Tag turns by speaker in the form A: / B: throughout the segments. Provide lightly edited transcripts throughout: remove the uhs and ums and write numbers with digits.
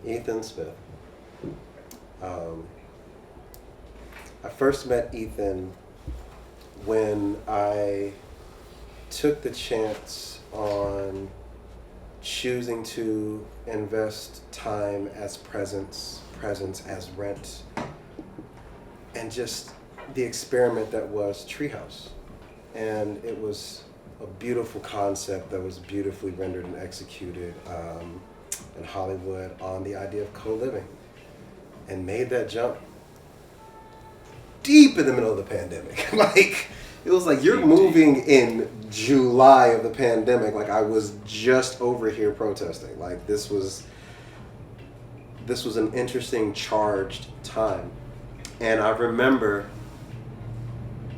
A: Ethan Smith. I first met Ethan when I took the chance on choosing to invest time as presence as rent, and just the experiment that was Treehouse. And it was a beautiful concept that was beautifully rendered and executed in Hollywood on the idea of co-living, and made that jump deep in the middle of the pandemic. Like, it was like you're moving in July of the pandemic. Like, I was just over here protesting. Like, this was an interesting, charged time. And I remember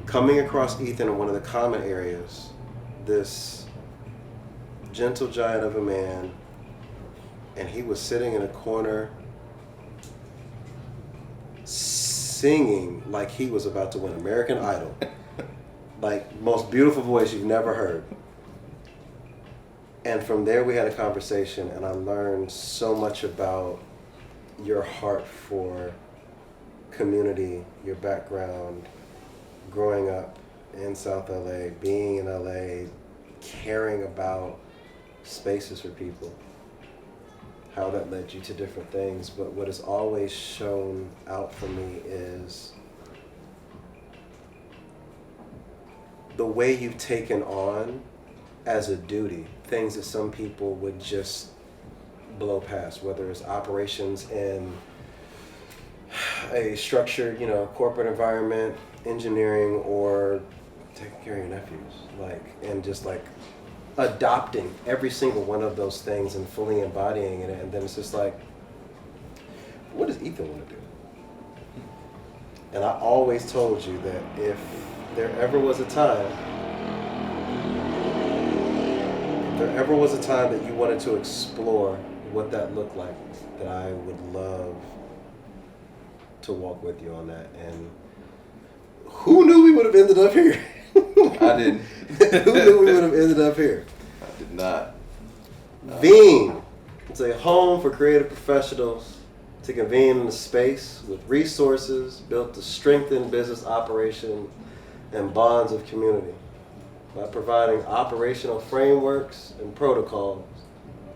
A: coming across Ethan in one of the common areas, this gentle giant of a man, and he was sitting in a corner singing like he was about to win American Idol. Like, most beautiful voice you've never heard. And from there we had a conversation, and I learned so much about your heart for community, your background, growing up in South LA, being in LA, caring about spaces for people, how that led you to different things. But what has always shown out for me is the way you've taken on as a duty things that some people would just blow past, whether it's operations in a structured, corporate environment, engineering, or taking care of your nephews, and just adopting every single one of those things and fully embodying it. And then it's just like, what does Ethan want to do? And I always told you that if there ever was a time that you wanted to explore what that looked like, that I would love to walk with you on that. And who knew we would have ended up here?
B: I didn't.
A: Who knew we would have ended up here?
B: I did not.
A: VENE. It's a home for creative professionals to convene in a space with resources built to strengthen business operation and bonds of community by providing operational frameworks and protocols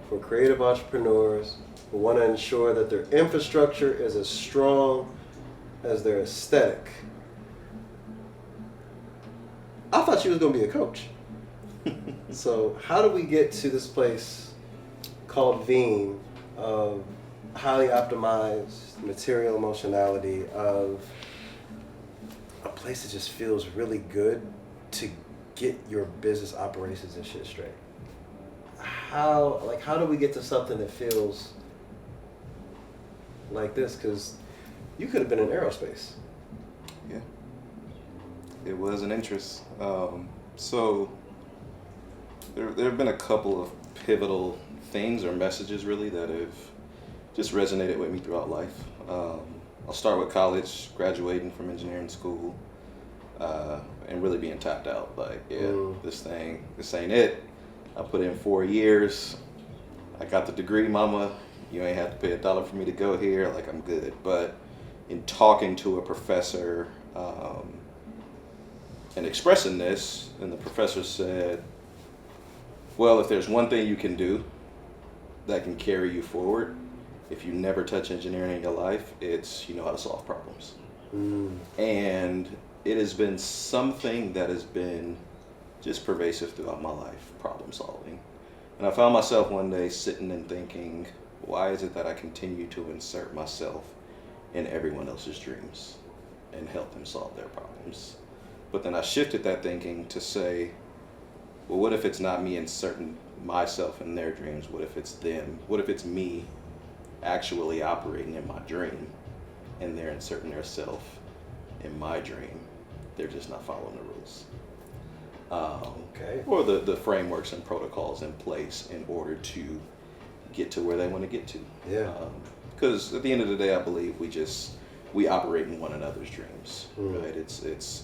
A: for creative entrepreneurs who want to ensure that their infrastructure is as strong as their aesthetic. I thought you was going to be a coach. So how do we get to this place called VENE, of highly optimized material emotionality, of a place that just feels really good to get your business operations and shit straight? How do we get to something that feels like this? Because you could have been in aerospace.
B: Yeah. It was an interest. So there have been a couple of pivotal things or messages really that have just resonated with me throughout life. I'll start with college, graduating from engineering school, and really being tapped out. This ain't it. I put in 4 years. I got the degree, mama. You ain't have to pay $1 for me to go here. I'm good. But in talking to a professor and expressing this, and the professor said, well, if there's one thing you can do that can carry you forward, if you never touch engineering in your life, it's you know how to solve problems. And it has been something that has been just pervasive throughout my life, problem solving. And I found myself one day sitting and thinking, why is it that I continue to insert myself in everyone else's dreams and help them solve their problems? But then I shifted that thinking to say, well, what if it's not me inserting myself in their dreams? What if it's them? What if it's me actually operating in my dream and they're inserting their self in my dream? They're just not following the rules.
A: Okay.
B: Or the frameworks and protocols in place in order to get to where they want to get to.
A: Yeah.
B: Because at the end of the day, I believe we operate in one another's dreams,
A: Mm.
B: right? It's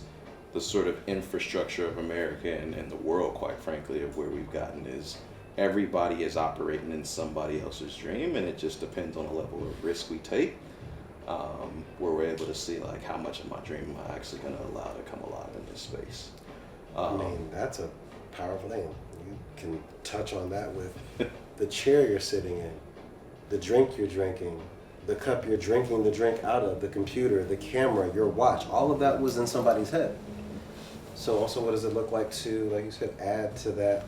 B: the sort of infrastructure of America and the world, quite frankly, of where we've gotten is everybody is operating in somebody else's dream, and it just depends on the level of risk we take, where we're able to see like how much of my dream am I actually going to allow to come alive in this space.
A: I mean, that's a powerful thing. You can touch on that with the chair you're sitting in, the drink you're drinking, the cup you're drinking the drink out of, the computer, the camera, your watch. All of that was in somebody's head. So also, what does it look like to, like you said, add to that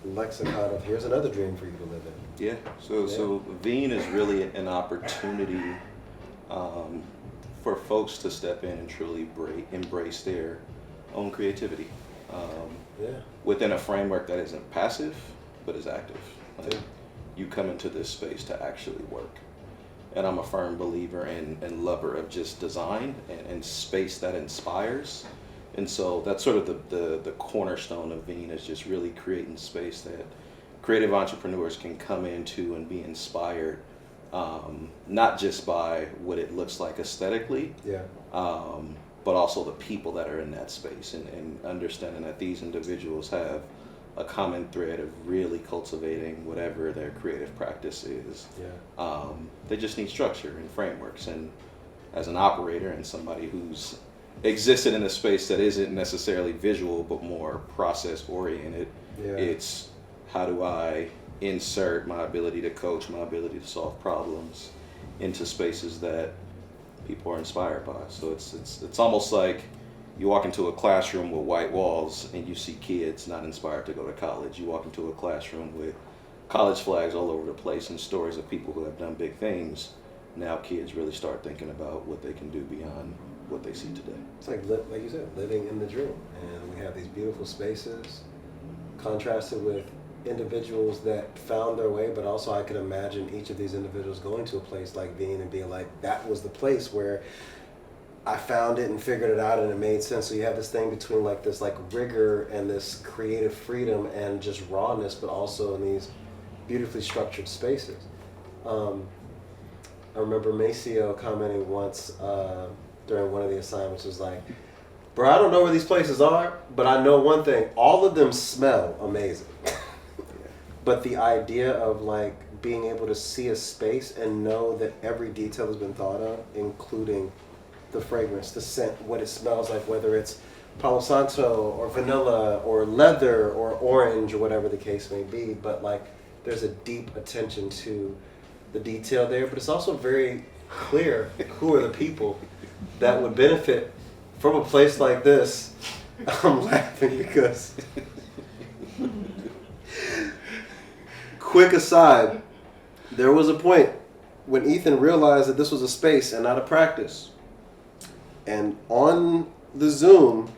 A: lexicon of here's another dream for you to live in?
B: Yeah. So VENE is really an opportunity for folks to step in and truly embrace their own creativity within a framework that isn't passive but is active. Like, you come into this space to actually work. And I'm a firm believer and lover of just design and space that inspires. And so that's sort of the cornerstone of VENE, is just really creating space that creative entrepreneurs can come into and be inspired, not just by what it looks like aesthetically, but also the people that are in that space, and understanding that these individuals have a common thread of really cultivating whatever their creative practice is. They just need structure and frameworks. And as an operator and somebody who's existed in a space that isn't necessarily visual but more process oriented, it's how do I insert my ability to coach, my ability to solve problems into spaces that people are inspired by. So it's almost like you walk into a classroom with white walls and you see kids not inspired to go to college. You walk into a classroom with college flags all over the place and stories of people who have done big things. Now kids really start thinking about what they can do beyond what they see today.
A: It's like you said, living in the dream. And we have these beautiful spaces contrasted with individuals that found their way, but also I could imagine each of these individuals going to a place like VENE and being like, that was the place where I found it and figured it out and it made sense. So you have this thing between like this like rigor and this creative freedom and just rawness, but also in these beautifully structured spaces. I remember Maceo commenting once during one of the assignments, was like, bro, I don't know where these places are, but I know one thing, all of them smell amazing. But the idea of like being able to see a space and know that every detail has been thought of, including the fragrance, the scent, what it smells like, whether it's Palo Santo or vanilla or leather or orange or whatever the case may be, but like there's a deep attention to the detail there, but it's also very clear who are the people that would benefit from a place like this. I'm laughing because quick aside, there was a point when Ethan realized that this was a space and not a practice. And on the Zoom,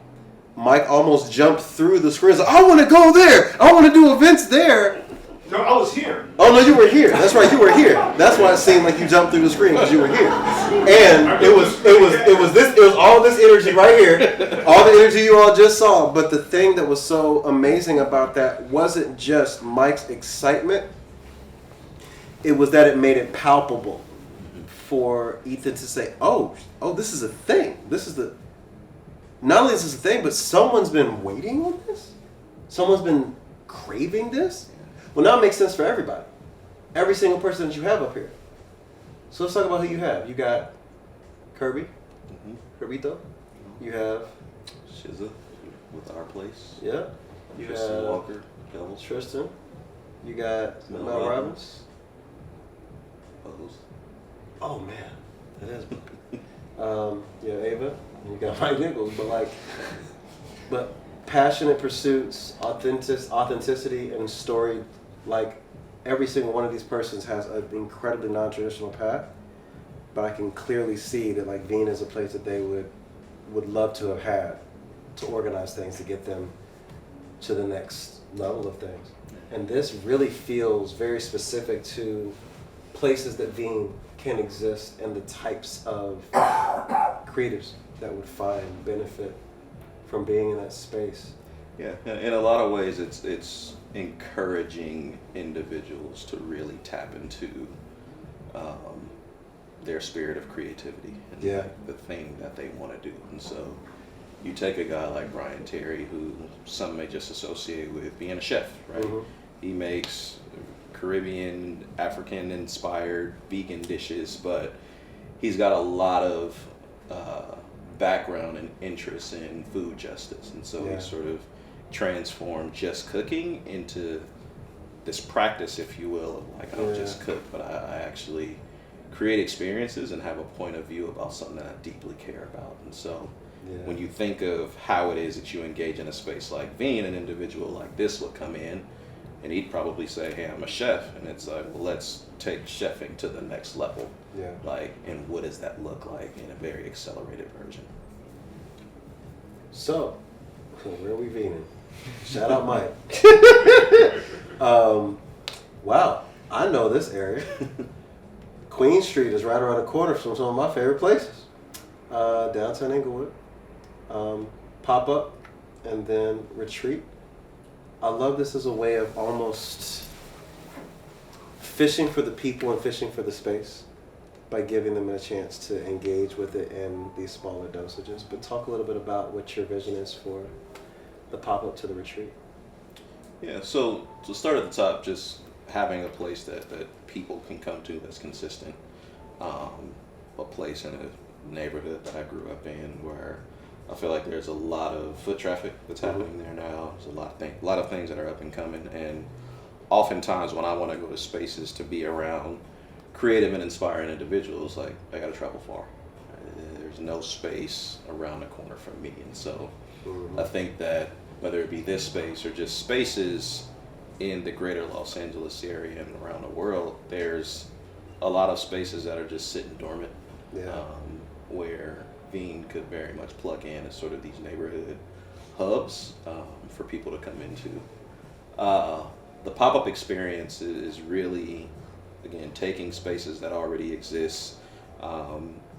A: Mike almost jumped through the screen. Like, I want to go there. I want to do events there.
C: No, I was here.
A: Oh no, you were here. That's right, you were here. That's why it seemed like you jumped through the screen, because you were here. And it was all this energy right here, all the energy you all just saw. But the thing that was so amazing about that wasn't just Mike's excitement. It was that it made it palpable for Ethan to say, oh, this is a thing. Not only is this a thing, but someone's been waiting on this. Someone's been craving this. Well, now it makes sense for everybody. Every single person that you have up here. So let's talk about who you have. You got Kirby, Herbito. You have
B: Shizza with Our Place.
A: Yeah. You
B: Tristan
A: have
B: Walker, Devils.
A: Tristan. You got Mel Robbins.
B: Bubbles.
A: Oh man, that is yeah, Ava. And you got Mike Nichols, but passionate pursuits, authenticity, and story. Like every single one of these persons has an incredibly non-traditional path, but I can clearly see that like VENE is a place that they would love to have had to organize things to get them to the next level of things. And this really feels very specific to places that VENE can exist and the types of creatives that would find benefit from being in that space.
B: Yeah, in a lot of ways, it's encouraging individuals to really tap into their spirit of creativity and the thing that they want to do. And so you take a guy like Brian Terry, who some may just associate with being a chef, right? He makes Caribbean, African-inspired vegan dishes, but he's got a lot of background and interest in food justice, and so he sort of transformed just cooking into this practice, if you will, of like, I don't just cook, but I actually create experiences and have a point of view about something that I deeply care about. And so when you think of how it is that you engage in a space like VENE, an individual like this would come in and he'd probably say, hey, I'm a chef. And it's like, well, let's take chefing to the next level.
A: Yeah.
B: Like, and what does that look like in a very accelerated version?
A: So, where are we VENing? Shout out Mike. Wow, I know this area. Queen Street is right around the corner from some of my favorite places. Downtown Inglewood. Pop-up and then retreat. I love this as a way of almost fishing for the people and fishing for the space by giving them a chance to engage with it in these smaller dosages. But talk a little bit about what your vision is for the pop-up to the retreat.
B: Yeah, so to start at the top, just having a place that people can come to that's consistent. A place in a neighborhood that I grew up in where I feel like there's a lot of foot traffic that's happening there now. There's a lot of things that are up and coming, and oftentimes when I want to go to spaces to be around creative and inspiring individuals, like I got to travel far. There's no space around the corner from me, and so I think that whether it be this space or just spaces in the greater Los Angeles area and around the world, there's a lot of spaces that are just sitting dormant, where VENE could very much plug in as sort of these neighborhood hubs for people to come into. The pop-up experience is really, again, taking spaces that already exist.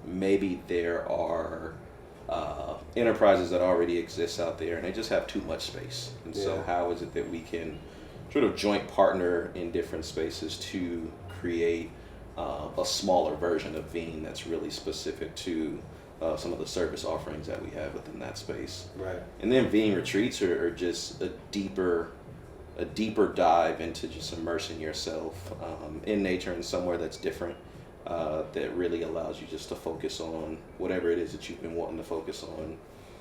B: Maybe there are enterprises that already exist out there and they just have too much space. And so how is it that we can sort of joint partner in different spaces to create a smaller version of VENE that's really specific to some of the service offerings that we have within that space.
A: Right.
B: And then VENE retreats are just a deeper dive into just immersing yourself in nature and somewhere that's different, that really allows you just to focus on whatever it is that you've been wanting to focus on.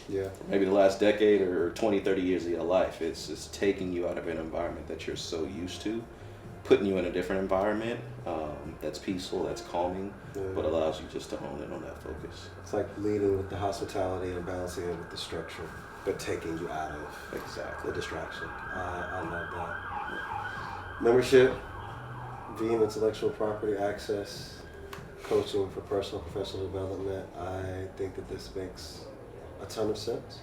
A: Yeah.
B: Maybe the last decade or 20, 30 years of your life. It's taking you out of an environment that you're so used to, putting you in a different environment that's peaceful, that's calming, but allows you just to hone in on that focus.
A: It's like leading with the hospitality and balancing it with the structure, but taking you out of the distraction. I love that. Membership, VENE intellectual property access, coaching for personal and professional development. I think that this makes a ton of sense.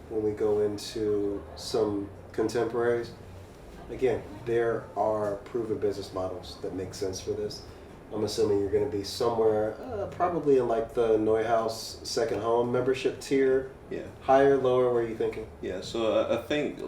A: When we go into some contemporaries, again, there are proven business models that make sense for this. I'm assuming you're going to be somewhere, probably in like the Neuhaus second home membership tier.
B: Yeah.
A: Higher, lower, where are you thinking?
B: Yeah, so I think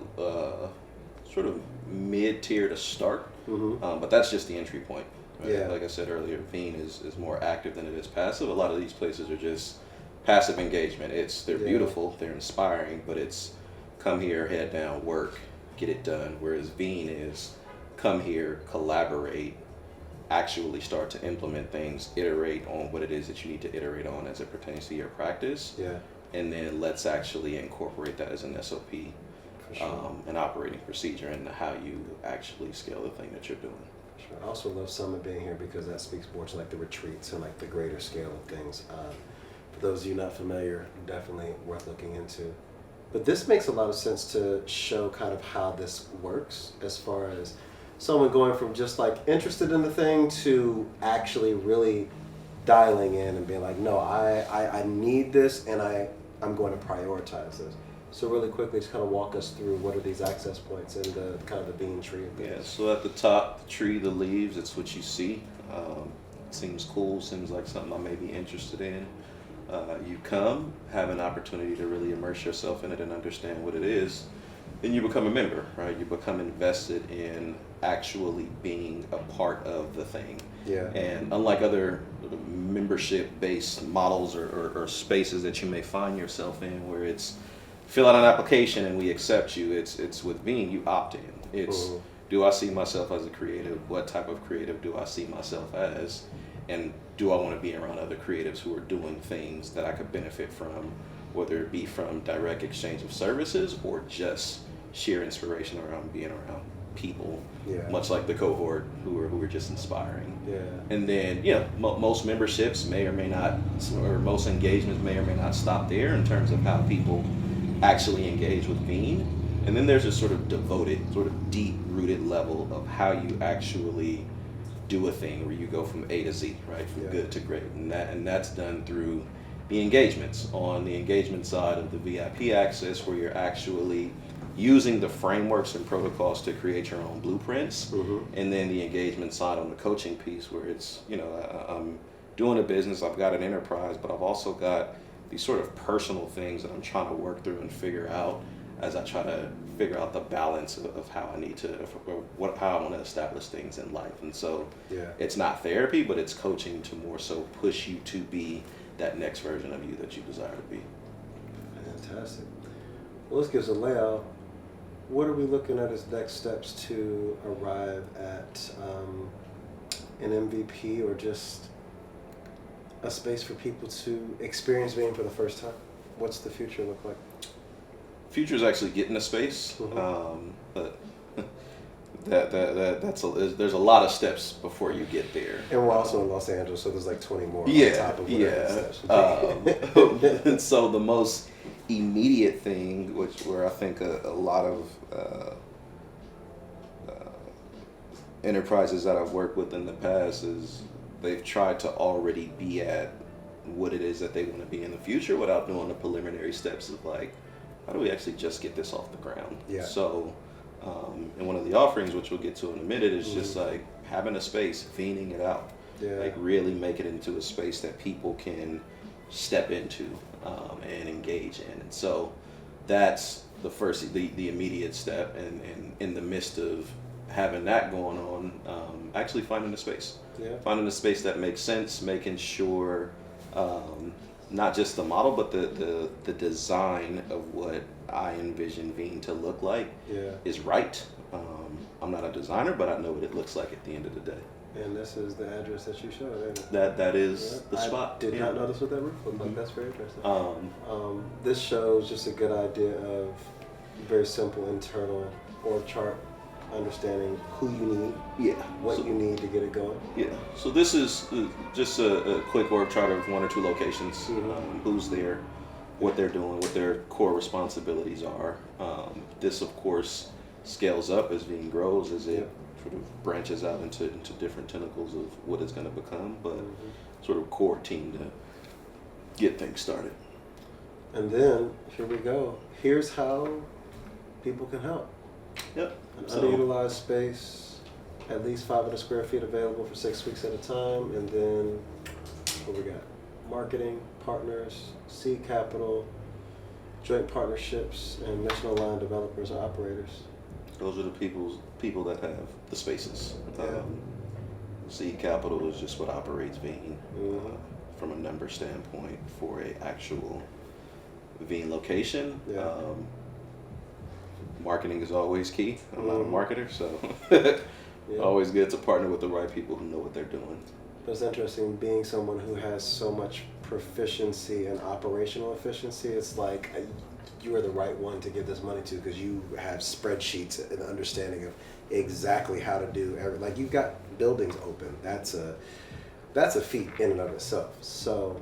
B: sort of mid-tier to start, but that's just the entry point. Right?
A: Yeah.
B: Like I said earlier, VENE is more active than it is passive. A lot of these places are just passive engagement. They're beautiful, they're inspiring, but it's come here, head down, work, get it done. Whereas VENE is come here, collaborate, actually start to implement things, iterate on what it is that you need to iterate on as it pertains to your practice.
A: Yeah.
B: And then let's actually incorporate that as an SOP, an operating procedure, into how you actually scale the thing that you're doing.
A: Sure. I also love Summit being here because that speaks more to like the retreats and like the greater scale of things. For those of you not familiar, definitely worth looking into. But this makes a lot of sense to show kind of how this works as far as someone going from just like interested in the thing to actually really dialing in and being like, no, I need this and I'm going to prioritize this. So really quickly, just kind of walk us through what are these access points and the kind of the VENE tree.
B: Yeah, so at the top, the tree, the leaves, it's what you see. Seems cool, seems like something I may be interested in. You come, have an opportunity to really immerse yourself in it and understand what it is, then you become a member, right? You become invested in actually being a part of the thing.
A: Yeah. And
B: unlike other membership-based models or spaces that you may find yourself in where it's fill out an application and we accept you, it's with VENE, you opt in. It's, do I see myself as a creative? What type of creative do I see myself as? And do I want to be around other creatives who are doing things that I could benefit from, whether it be from direct exchange of services or just sheer inspiration around being around people, much like the cohort who are just inspiring. And then, most memberships may or may not, or most engagements may or may not stop there in terms of how people actually engage with VENE. And then there's a sort of devoted, sort of deep-rooted level of how you actually do a thing where you go from A to Z, right, from good to great. And that's done through the engagements. On the engagement side of the VIP access, where you're actually using the frameworks and protocols to create your own blueprints. And then the engagement side on the coaching piece, where it's, I'm doing a business, I've got an enterprise, but I've also got these sort of personal things that I'm trying to work through and figure out as I try to figure out the balance of how I need to, how I want to establish things in life. And so it's not therapy, but it's coaching to more so push you to be that next version of you that you desire to be.
A: Fantastic. Well, let's give us a layout. What are we looking at as next steps to arrive at an MVP, or just a space for people to experience VENE for the first time? What's the future look like?
B: Future is actually getting a space, but there's a lot of steps before you get there.
A: And we're also in Los Angeles, so there's like 20 more on top of whatever steps.
B: And so the most immediate thing, where I think a lot of enterprises that I've worked with in the past is they've tried to already be at what it is that they want to be in the future without doing the preliminary steps of like, how do we actually just get this off the ground? So, and one of the offerings, which we'll get to in a minute, is just like having a space, VENing it out, like really make it into a space that people can step into and engage in. And so that's the first, the immediate step, and in the midst of having that going on, actually finding a space, finding a space that makes sense, making sure not just the model, but the design of what I envision VENE to look like is right. I'm not a designer, but I know what it looks like at the end of the day.
A: And this is the address that you showed, isn't it?
B: That is the spot.
A: I did not notice what that roof looked like. That's very interesting. This shows just a good idea of very simple internal org chart, understanding who you need, what you need to get it going.
B: So this is just a quick org chart of one or two locations, who's there, what they're doing, what their core responsibilities are. This, of course, scales up as VENE grows, as it sort of branches out into different tentacles of what it's going to become, but sort of core team to get things started.
A: And then, here we go. Here's how people can help. An underutilized space, at least 500 square feet available for 6 weeks at a time, and then what we got? Marketing, partners, seed capital, joint partnerships, and mission aligned developers or operators.
B: Those are the people that have the spaces. Seed capital is just what operates VENE from a number standpoint for a actual VENE location. Marketing is always key. I'm not a marketer, so always good to partner with the right people who know what they're doing.
A: It's interesting being someone who has so much proficiency and operational efficiency. It's like you are the right one to give this money to, because you have spreadsheets and understanding of exactly how to do everything. Like, you've got buildings open. That's a feat in and of itself. So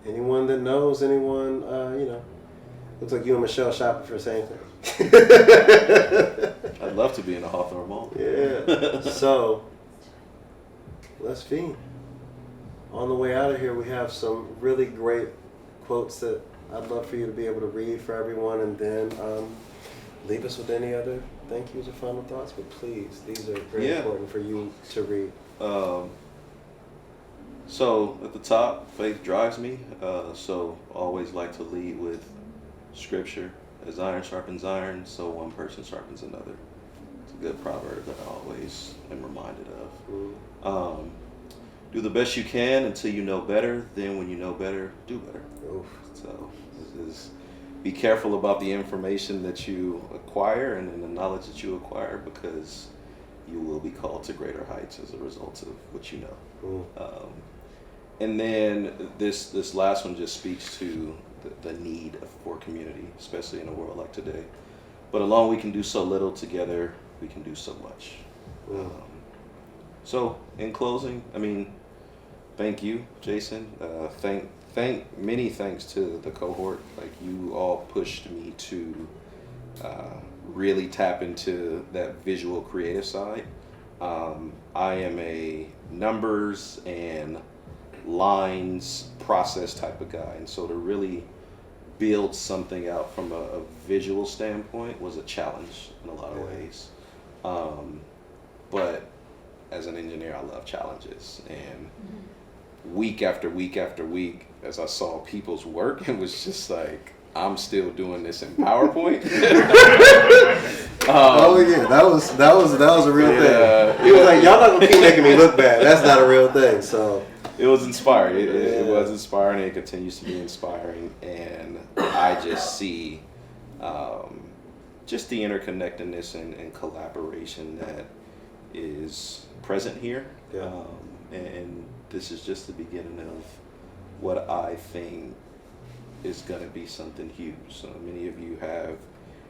A: anyone that knows anyone, looks like you and Michelle shopping for the same thing.
B: I'd love to be in a Hawthorne Mall.
A: So let's VENE. On the way out of here, we have some really great quotes that I'd love for you to be able to read for everyone, and then leave us with any other thank yous or final thoughts. But please, these are very important for you to read.
B: So at the top, faith drives me. So always like to lead with scripture. As iron sharpens iron, so one person sharpens another. It's a good proverb that I always am reminded of. Do the best you can until you know better. Then when you know better, do better. So this is be careful about the information that you acquire and then the knowledge that you acquire, because you will be called to greater heights as a result of what you know. And then this last one just speaks to the need for community, especially in a world like today. But alone we can do so little, together we can do so much. So in closing, I mean, thank you, Jason. Many thanks to the cohort. Like, you all pushed me to really tap into that visual creative side. I am a numbers and lines process type of guy, and so to really build something out from a visual standpoint was a challenge in a lot of ways. But as an engineer, I love challenges, and week after week after week, as I saw people's work, it was just like, I'm still doing this in PowerPoint.
A: Oh yeah, that was a real thing. He was like, y'all not gonna keep making me look bad. That's not a real thing. So
B: it was inspiring. It was inspiring, and it continues to be inspiring. And I just see just the interconnectedness and collaboration that is present here.
A: Yeah.
B: And this is just the beginning of what I think is going to be something huge. So many of you have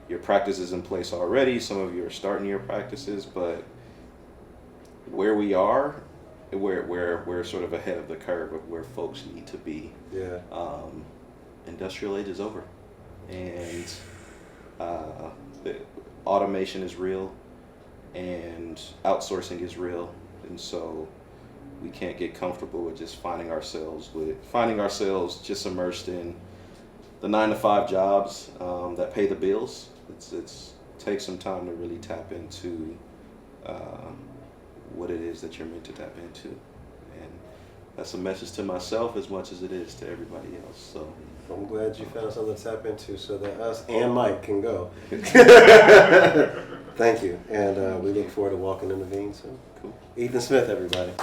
B: your practices in place already. Some of you are starting your practices, but where we are, we're sort of ahead of the curve of where folks need to be.
A: Yeah.
B: Industrial age is over, and the automation is real, and outsourcing is real, and so we can't get comfortable with just finding ourselves just immersed in the 9-to-5 jobs that pay the bills. It's take some time to really tap into what it is that you're meant to tap into, and that's a message to myself as much as it is to everybody else. So
A: I'm glad you found something to tap into so that us and Mike can go. Thank you, and we look forward to walking in the VENE soon.
B: Cool.
A: Ethan Smith, everybody.